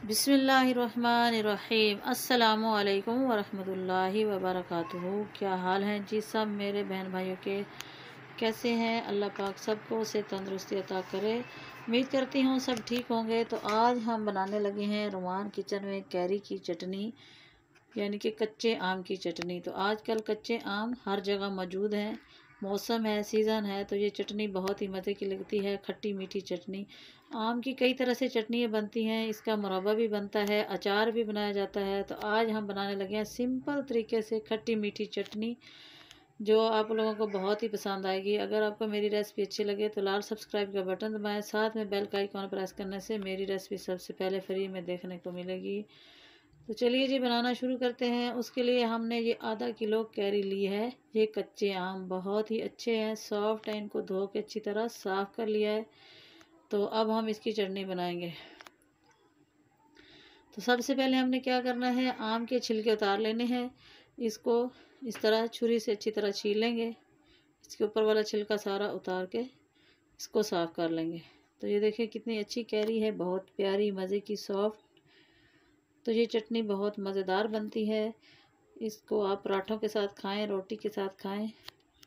बिस्मिल्लाहिर्रहमानिर्रहीम। अस्सलामु अलैकुम वरहमतुल्लाहि वबरकातुहू। क्या हाल हैं जी सब मेरे बहन भाइयों के, कैसे हैं? अल्लाह पाक सबको से तंदुरुस्ती अता करे। उम्मीद करती हूँ सब ठीक होंगे। तो आज हम बनाने लगे हैं रुमान किचन में कैरी की चटनी, यानी कि कच्चे आम की चटनी। तो आजकल कच्चे आम हर जगह मौजूद हैं, मौसम है, सीज़न है, तो ये चटनी बहुत ही मज़े की लगती है। खट्टी मीठी चटनी। आम की कई तरह से चटनियाँ बनती हैं, इसका मुरब्बा भी बनता है, अचार भी बनाया जाता है। तो आज हम बनाने लगे हैं सिंपल तरीके से खट्टी मीठी चटनी, जो आप लोगों को बहुत ही पसंद आएगी। अगर आपको मेरी रेसिपी अच्छी लगे तो लाल सब्सक्राइब का बटन दबाएं, साथ में बेल का आइकॉन प्रेस करने से मेरी रेसिपी सबसे पहले फ्री में देखने को मिलेगी। तो चलिए जी बनाना शुरू करते हैं। उसके लिए हमने ये आधा किलो कैरी ली है। ये कच्चे आम बहुत ही अच्छे हैं, सॉफ्ट हैं, इनको धो के अच्छी तरह साफ़ कर लिया है। तो अब हम इसकी चटनी बनाएंगे। तो सबसे पहले हमने क्या करना है, आम के छिलके उतार लेने हैं। इसको इस तरह छुरी से अच्छी तरह छील लेंगे। इसके ऊपर वाला छिलका सारा उतार के इसको साफ़ कर लेंगे। तो ये देखिए कितनी अच्छी कैरी है, बहुत प्यारी, मज़े की, सॉफ्ट। तो ये चटनी बहुत मज़ेदार बनती है। इसको आप पराठों के साथ खाएं, रोटी के साथ खाएं,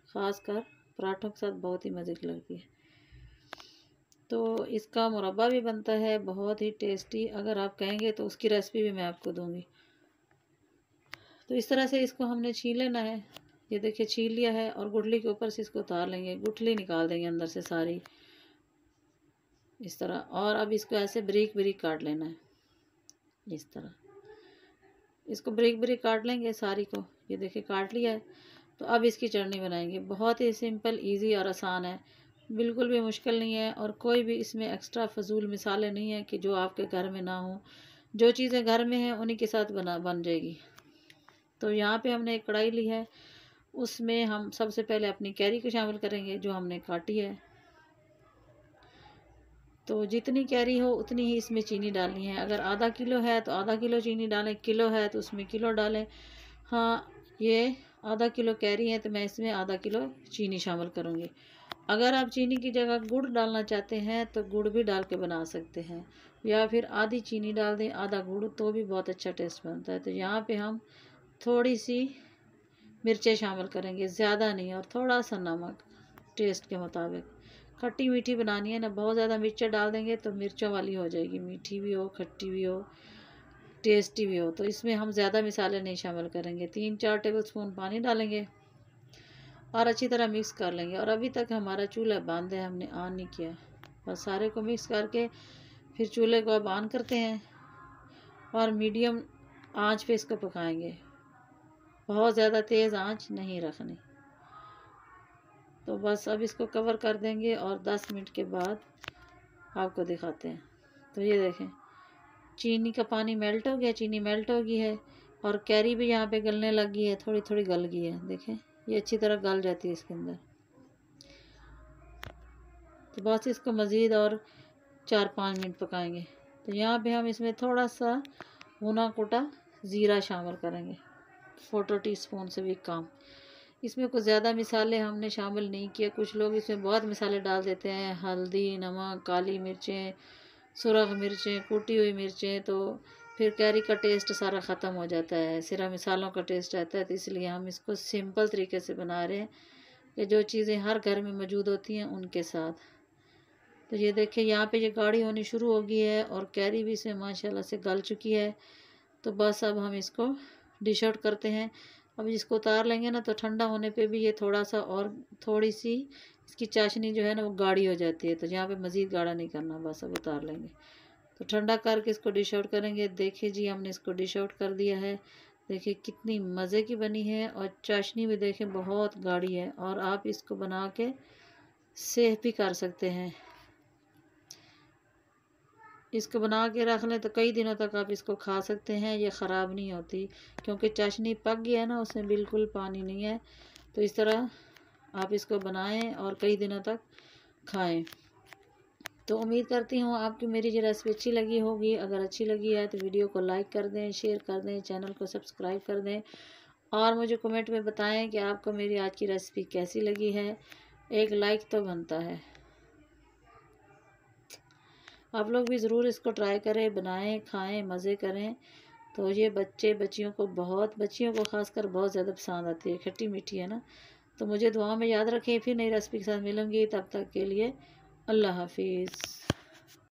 ख़ासकर पराठों के साथ बहुत ही मज़े की लगती है। तो इसका मुरब्बा भी बनता है बहुत ही टेस्टी। अगर आप कहेंगे तो उसकी रेसिपी भी मैं आपको दूंगी। तो इस तरह से इसको हमने छील लेना है। ये देखिए छील लिया है और गुठली के ऊपर से इसको उतार लेंगे, गुठली निकाल देंगे अंदर से सारी, इस तरह। और अब इसको ऐसे बारीक बारीक काट लेना है, इस तरह इसको बारीक बारीक काट लेंगे सारी को। ये देखिए काट लिया है। तो अब इसकी चटनी बनाएंगे। बहुत ही सिंपल, इजी और आसान है, बिल्कुल भी मुश्किल नहीं है। और कोई भी इसमें एक्स्ट्रा फजूल मिसाले नहीं है कि जो आपके घर में ना हो। जो चीज़ें घर में हैं उन्हीं के साथ बन जाएगी। तो यहाँ पे हमने एक कढ़ाई ली है, उसमें हम सबसे पहले अपनी कैरी को शामिल करेंगे जो हमने काटी है। तो जितनी कैरी हो उतनी ही इसमें चीनी डालनी है। अगर आधा किलो है तो आधा किलो चीनी डालें, किलो है तो उसमें किलो डालें। हाँ, ये आधा किलो कैरी है तो मैं इसमें आधा किलो चीनी शामिल करूँगी। अगर आप चीनी की जगह गुड़ डालना चाहते हैं तो गुड़ भी डाल के बना सकते हैं, या फिर आधी चीनी डाल दें आधा गुड़, तो भी बहुत अच्छा टेस्ट बनता है। तो यहाँ पे हम थोड़ी सी मिर्चें शामिल करेंगे, ज़्यादा नहीं, और थोड़ा सा नमक टेस्ट के मुताबिक। खट्टी मीठी बनानी है ना, बहुत ज़्यादा मिर्चें डाल देंगे तो मिर्चों वाली हो जाएगी, मीठी भी हो, खट्टी भी हो, टेस्टी भी हो। तो इसमें हम ज़्यादा मिसाले नहीं शामिल करेंगे। 3-4 टेबल स्पून पानी डालेंगे और अच्छी तरह मिक्स कर लेंगे। और अभी तक हमारा चूल्हा बंद है, हमने ऑन नहीं किया। बस सारे को मिक्स करके फिर चूल्हे को अब ऑन करते हैं और मीडियम आंच पे इसको पकाएंगे, बहुत ज़्यादा तेज़ आंच नहीं रखनी। तो बस अब इसको कवर कर देंगे और 10 मिनट के बाद आपको दिखाते हैं। तो ये देखें चीनी का पानी मेल्ट हो गया, चीनी मेल्ट हो गई है और कैरी भी यहाँ पे गलने लगी है, थोड़ी थोड़ी गल गई है। देखें ये अच्छी तरह गल जाती है इसके अंदर। तो बस इसको मज़ीद और 4-5 मिनट पकाएंगे। तो यहाँ पे हम इसमें थोड़ा सा भुना कुटा ज़ीरा शामिल करेंगे, 4 टीस्पून से भी कम। इसमें कुछ ज़्यादा मिसाले हमने शामिल नहीं किए। कुछ लोग इसमें बहुत मिसाले डाल देते हैं, हल्दी, नमक, काली मिर्चें, सुरख मिर्चें, कुटी हुई मिर्चें, तो फिर कैरी का टेस्ट सारा ख़त्म हो जाता है, सिर्फ मिसालों का टेस्ट आता है। तो इसलिए हम इसको सिंपल तरीके से बना रहे हैं कि जो चीज़ें हर घर में मौजूद होती हैं उनके साथ। तो ये देखिए यहाँ पे ये गाढ़ी होनी शुरू हो गई है और कैरी भी इसमें माशाल्लाह से गल चुकी है। तो बस अब हम इसको डिश आउट करते हैं। अब इसको उतार लेंगे ना तो ठंडा होने पे भी ये थोड़ा सा और थोड़ी सी इसकी चाशनी जो है ना वो गाढ़ी हो जाती है। तो यहाँ पे मज़ीद गाढ़ा नहीं करना, बस अब उतार लेंगे। तो ठंडा करके इसको डिश आउट करेंगे। देखिए जी हमने इसको डिश आउट कर दिया है। देखिए कितनी मज़े की बनी है और चाशनी भी देखें बहुत गाढ़ी है। और आप इसको बना के सेव भी कर सकते हैं। इसको बना के रख लें तो कई दिनों तक आप इसको खा सकते हैं, ये ख़राब नहीं होती क्योंकि चाशनी पक गई है ना, उसमें बिल्कुल पानी नहीं है। तो इस तरह आप इसको बनाएं और कई दिनों तक खाएं। तो उम्मीद करती हूँ आपकी मेरी ये रेसिपी अच्छी लगी होगी। अगर अच्छी लगी है तो वीडियो को लाइक कर दें, शेयर कर दें, चैनल को सब्सक्राइब कर दें और मुझे कमेंट में बताएं कि आपको मेरी आज की रेसिपी कैसी लगी है। एक लाइक तो बनता है। आप लोग भी ज़रूर इसको ट्राई करें, बनाएं, खाएं, मज़े करें। तो ये बच्चियों को ख़ासकर बहुत ज़्यादा पसंद आती है, खट्टी मीठी है ना। तो मुझे दुआ में याद रखें, फिर नई रेसिपी के साथ मिलूँगी। तब तक के लिए अल्लाह हाफिज़।